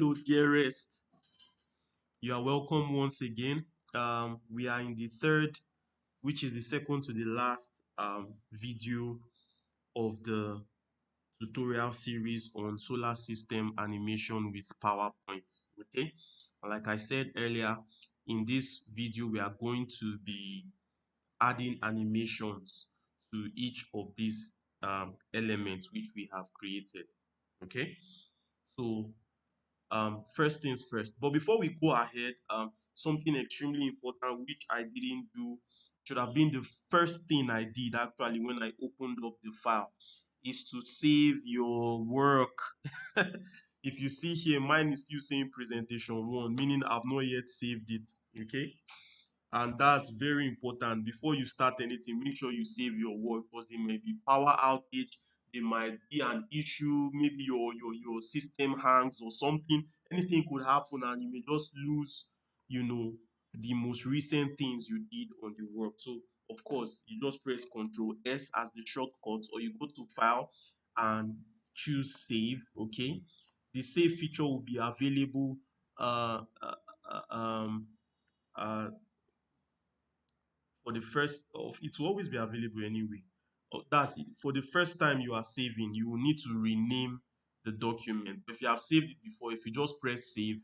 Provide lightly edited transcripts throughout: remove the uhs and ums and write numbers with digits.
Hello, dearest. You are welcome once again. We are in the third, which is the second to the last video of the tutorial series on solar system animation with PowerPoint. Okay, like I said earlier, in this video, we are going to be adding animations to each of these elements which we have created. Okay, so first things first, but before we go ahead, something extremely important which I didn't do, should have been the first thing I did actually when I opened up the file, is to save your work. If you see here, mine is still saying presentation one, meaning I've not yet saved it. Okay, and that's very important. Before you start anything, make sure you save your work, because there may be power outage, there might be an issue, maybe your system hangs or something. Anything could happen and you may just lose, the most recent things you did on the work. So of course, you just press Control S as the shortcut, or you go to File and choose Save. Okay, the save feature will be available uh, uh, uh, um, uh, for the first of, it will always be available anyway. That's it. For the first time you are saving, you will need to rename the document. If you have saved it before, if you just press save,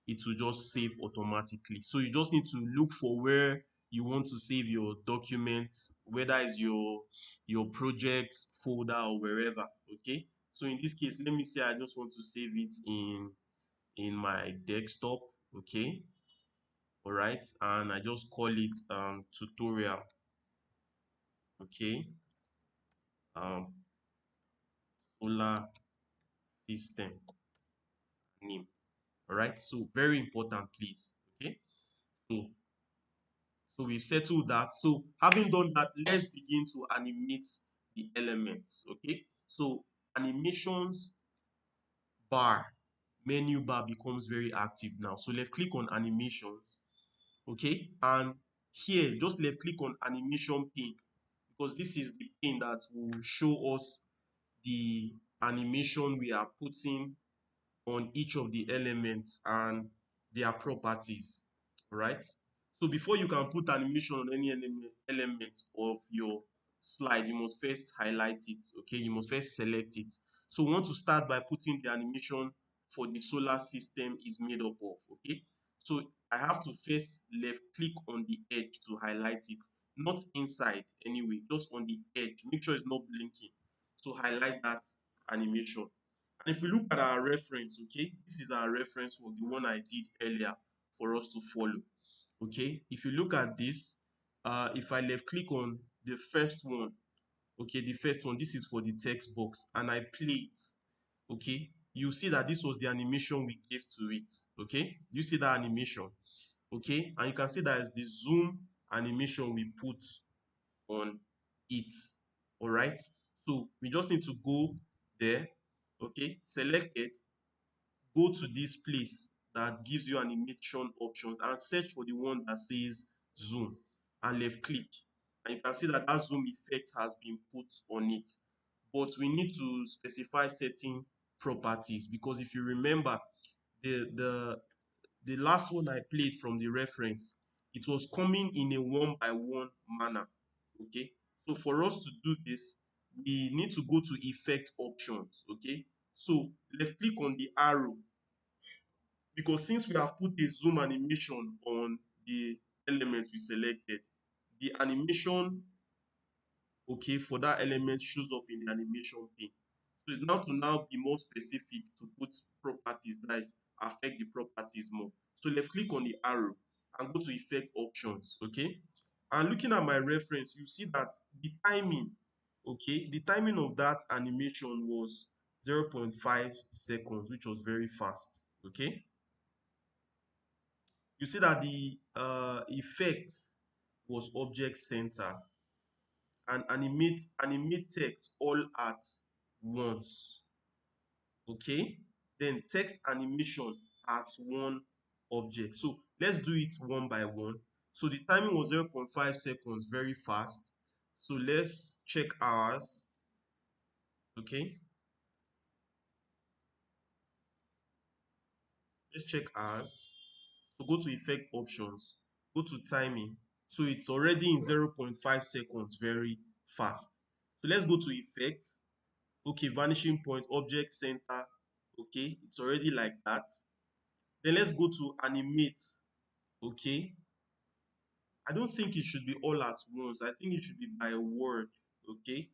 it will just save automatically. So you just need to look for where you want to save your document, whether it's your project folder or wherever. Okay, so in this case, let me say I just want to save it in my desktop. Okay, all right, and I just call it tutorial. Okay, um solar system name. All right, so very important, please. Okay, so we've settled that. So having done that, let's begin to animate the elements. Okay, so animations bar, menu bar becomes very active now. So left click on animations. Okay, and here just left click on animation pane, because this is the pane that will show us the animation we are putting on each of the elements and their properties, right? So before you can put animation on any element of your slide, you must first highlight it. Okay, you must first select it. So we want to start by putting the animation for the solar system is made up of. Okay, so I have to first left click on the edge to highlight it, not inside anyway, just on the edge. Make sure it's not blinking. So highlight that animation. And if we look at our reference, okay, this is our reference for the one I did earlier for us to follow. Okay, if you look at this, if I left click on the first one, okay, the first one, this is for the text box, and I play it, okay, you see that this was the animation we gave to it. Okay, you see that animation? Okay, and you can see that is the zoom animation we put on it. All right, so we just need to go there. Okay, select it, go to this place that gives you animation options and search for the one that says zoom, and left click, and you can see that that zoom effect has been put on it. But we need to specify certain properties, because if you remember, the last one I played from the reference, it was coming in a one by one manner. Okay, so for us to do this, we need to go to effect options. Okay, so left click on the arrow, because since we have put a zoom animation on the element we selected, the animation, okay, for that element shows up in the animation pane. So it's now to now be more specific to put properties that is affect the properties more. So left click on the arrow and go to effect options. Okay, and looking at my reference, you see that the timing, okay, the timing of that animation was 0.5 seconds, which was very fast. Okay, you see that the effect was object center, and animate text all at once. Okay, then text animation as one object. So let's do it one by one. So the timing was 0.5 seconds, very fast. So let's check ours. Okay, Let's check as. So go to effect options, go to timing. So it's already in 0.5 seconds, very fast. So let's go to effect. Okay, vanishing point, object center. Okay, it's already like that. Then let's go to animate. Okay, I don't think it should be all at once. I think it should be by word. Okay,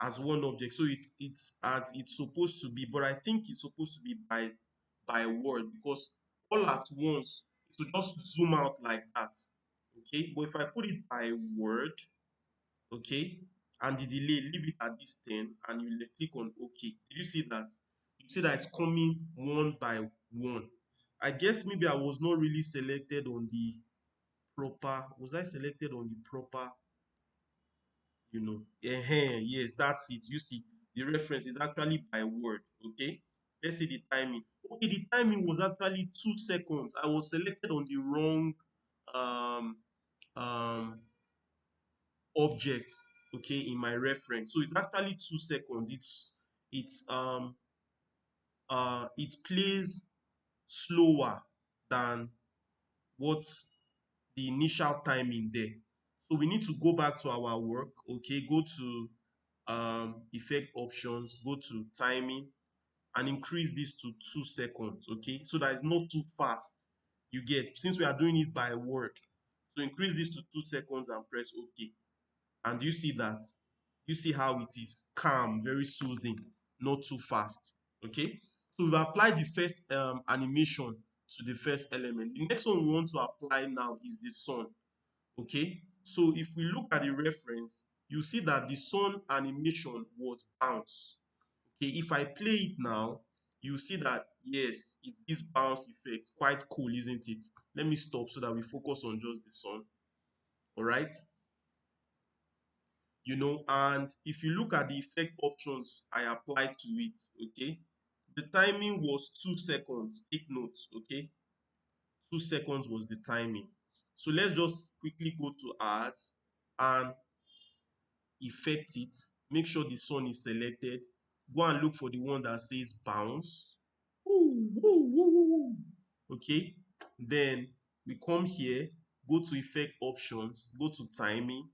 as one object. So it's as it's supposed to be, but I think it's supposed to be by word, because all at once it will just zoom out like that. Okay, but if I put it by word, okay, and the delay, leave it at this 10, and you left click on OK. Did you see that? You see that it's coming one by one. I guess maybe I was not really selected on the proper. Was I selected on the proper? Yes, that's it. You see, the reference is actually by word. Okay, let's see the timing. Okay, the timing was actually 2 seconds. I was selected on the wrong um um object, okay, in my reference. So it's actually 2 seconds. It plays slower than what the initial timing there. So we need to go back to our work. Okay, go to effect options, go to timing, and increase this to 2 seconds. Okay, so that is not too fast. You get, since we are doing it by word, so increase this to 2 seconds and press OK. And you see that, you see how it is calm, very soothing, not too fast. Okay, so we've applied the first animation to the first element. The next one we want to apply now is the sun. Okay, so if we look at the reference, you see that the sun animation was bounce. Okay, if I play it now, you see that yes, it's this bounce effect. Quite cool, isn't it? Let me stop so that we focus on just the sun. All right, and if you look at the effect options I applied to it, okay, the timing was 2 seconds. Take notes. Okay, 2 seconds was the timing. So let's just quickly go to ours and effect it. Make sure the sun is selected. Go and look for the one that says bounce. Woo, woo, woo, woo, woo. Okay, then we come here, go to effect options, go to timing,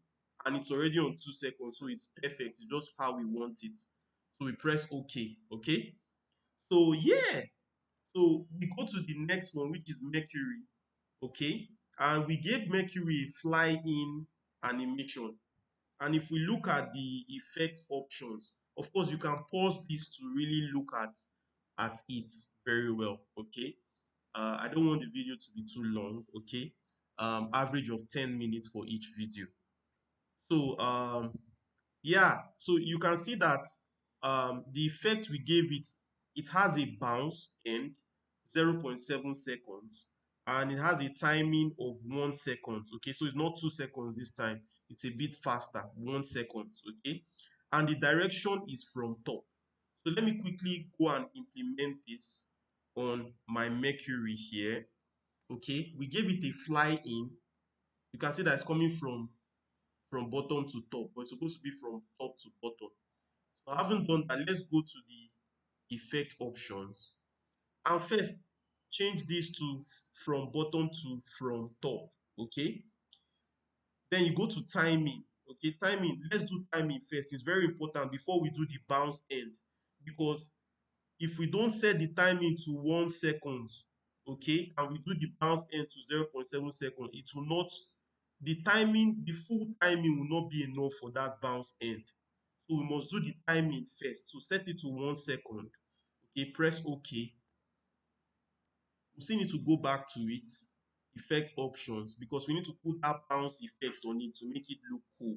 and it's already on 2 seconds, so it's perfect. It's just how we want it. So we press OK. Okay, so yeah, so we go to the next one, which is Mercury. Okay, and we gave Mercury a fly in animation. And if we look at the effect options, of course, you can pause this to really look at it very well. Okay, I don't want the video to be too long. Okay, average of 10 minutes for each video. So yeah, so you can see that the effect we gave it, it has a bounce end, 0.7 seconds, and it has a timing of 1 second. Okay, so it's not 2 seconds this time, it's a bit faster, 1 second. Okay, and the direction is from top. So let me quickly go and implement this on my Mercury here. Okay, we gave it a fly in. You can see that it's coming from bottom to top, but it's supposed to be from top to bottom. So having done that, let's go to the effect options, and first change this to from bottom to from top. Okay, then you go to timing. Okay, timing, let's do timing first. It's very important before we do the bounce end, because if we don't set the timing to 1 second, okay, and we do the bounce end to 0.7 seconds, it will not, the timing, the full timing will not be enough for that bounce end. So we must do the timing first. So set it to 1 second. Okay, press OK. We still need to go back to it, effect options, because we need to put that bounce effect on it to make it look cool.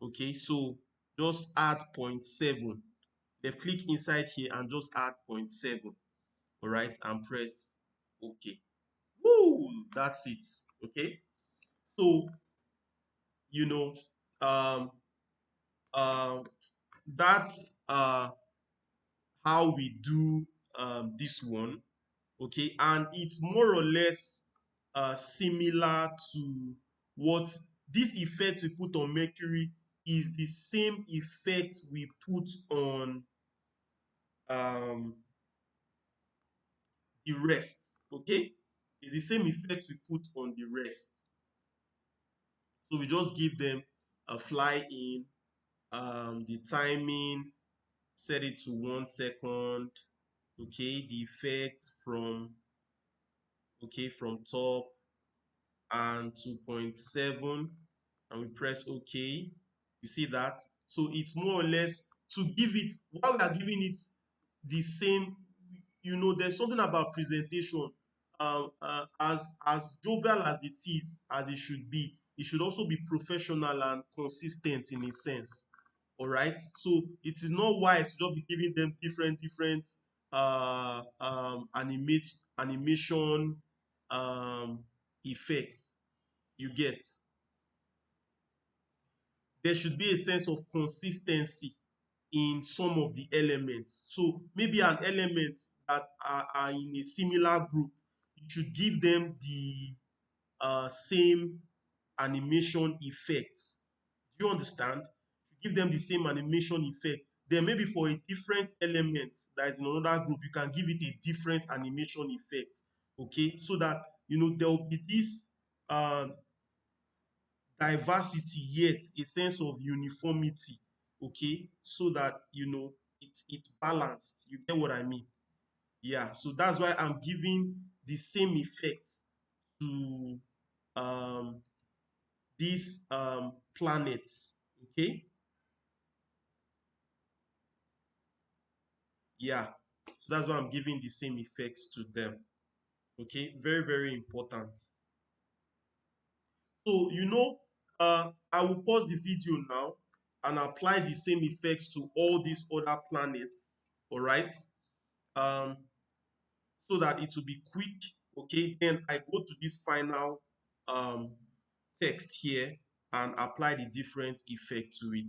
Okay, so just add 0.7. Left click inside here and just add 0.7. All right, and press OK. Woo, that's it. Okay, so you know, um, um, that's how we do this one. Okay, and it's more or less similar to what this effect we put on Mercury is the same effect we put on the rest. Okay, it's the same effect we put on the rest. So we just give them a fly in, the timing, set it to 1 second. Okay, the effect from, okay, from top, and 2.7, and we press OK. You see that? So it's more or less to give it, while we are giving it the same, there's something about presentation. As jovial as it is, as it should be, it should also be professional and consistent in a sense. All right, so it is not wise to just be giving them different animation effects. You get, there should be a sense of consistency in some of the elements. So maybe an element that are in a similar group, you should give them the same animation effect. Do you understand? You give them the same animation effect. Then maybe for a different element that is in another group, you can give it a different animation effect. Okay, so that there will be this diversity yet a sense of uniformity. Okay, so that it's balanced. You get what I mean? Yeah, so that's why I'm giving the same effect to um these planets. Okay, yeah, so that's why I'm giving the same effects to them. Okay, very, very important. So I will pause the video now and apply the same effects to all these other planets. All right, um so that it will be quick. Okay, then I go to this final um text here and apply the different effect to it.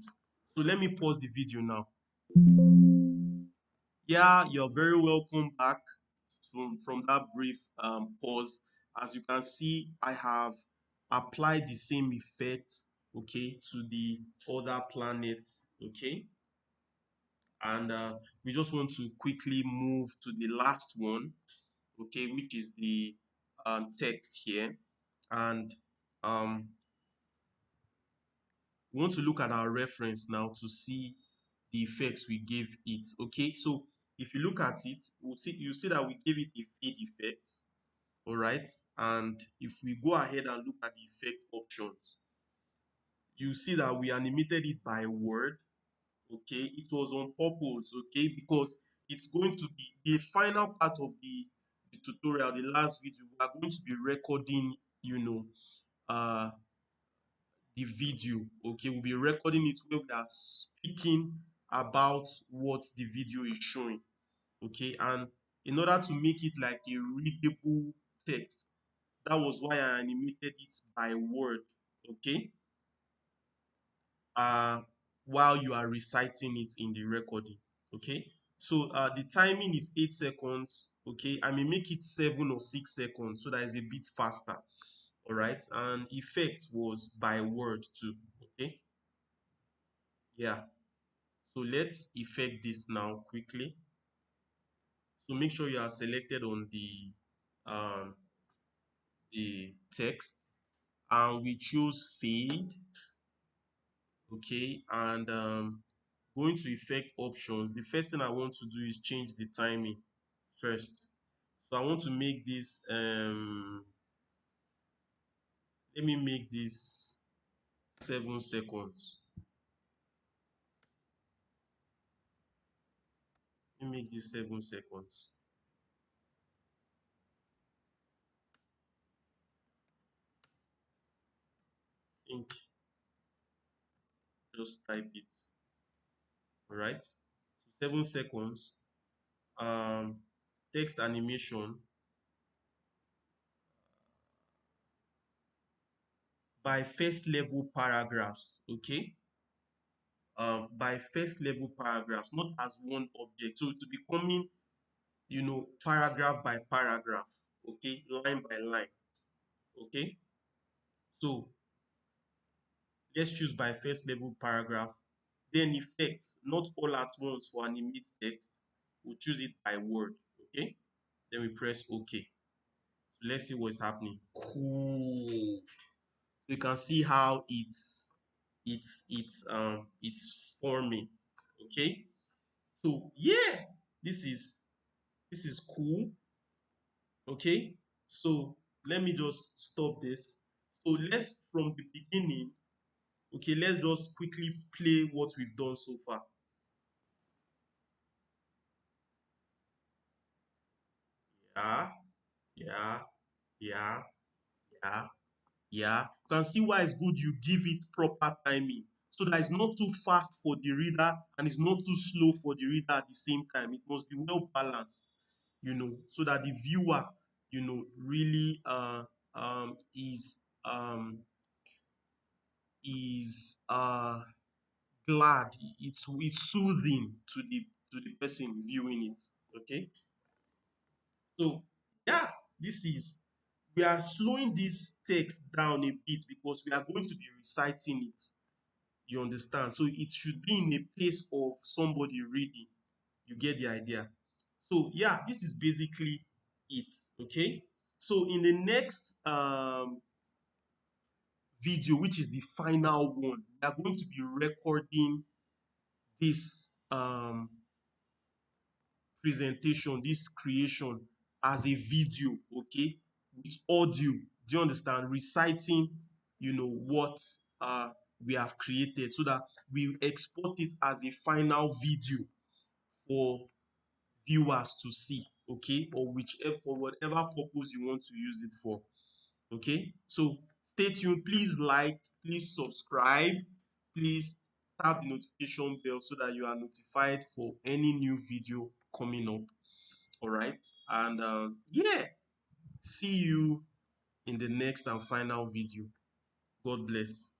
So let me pause the video now. Yeah, you're very welcome back from that brief pause. As you can see, I have applied the same effect, okay, to the other planets. Okay, and we just want to quickly move to the last one, okay, which is the text here. And um, we want to look at our reference now to see the effects we gave it. Okay, so if you look at it, you see that we gave it a fade effect. All right, and if we go ahead and look at the effect options, you see that we animated it by word. Okay, it was on purpose. Okay, because it's going to be the final part of the tutorial, the last video. We are going to be recording, uh the video. Okay, we'll be recording it where we are speaking about what the video is showing. Okay, and in order to make it like a readable text, that was why I animated it by word. Okay, uh while you are reciting it in the recording. Okay, so the timing is 8 seconds. Okay, I may make it 7 or 6 seconds so that is a bit faster. All right, and effect was by word too. Okay, yeah, so let's effect this now quickly. So make sure you are selected on the text, and we choose fade. Okay, and going to effect options, the first thing I want to do is change the timing first. So I want to make this let me make this 7 seconds. Let me make this 7 seconds. I think just type it. All right, so 7 seconds. Text animation by first level paragraphs. Okay, by first level paragraphs, not as one object. So to be coming, paragraph by paragraph. Okay, line by line. Okay, so let's choose by first level paragraph. Then effects, not all at once for animate text. We'll choose it by word. Okay, Then we press OK. So let's see what's happening. Cool. You can see how it's forming. Okay. So yeah, this is this is cool. Okay. So let me just stop this. So let's from the beginning. Okay, let's just quickly play what we've done so far. Yeah, yeah, yeah, yeah, yeah. You can see why it's good you give it proper timing so that it's not too fast for the reader and it's not too slow for the reader at the same time. It must be well balanced, so that the viewer, really is glad. It's soothing to the person viewing it. Okay. So yeah, this is we are slowing this text down a bit because we are going to be reciting it. You understand? So it should be in a pace of somebody reading. You get the idea? So yeah, this is basically it. Okay. So in the next video, which is the final one, we are going to be recording this presentation, this creation as a video, okay, with audio. Do you understand? Reciting, what we have created so that we export it as a final video for viewers to see, okay, or whichever for whatever purpose you want to use it for. Okay, so stay tuned. Please like, please subscribe, please tap the notification bell so that you are notified for any new video coming up. All right. And yeah, see you in the next and final video. God bless.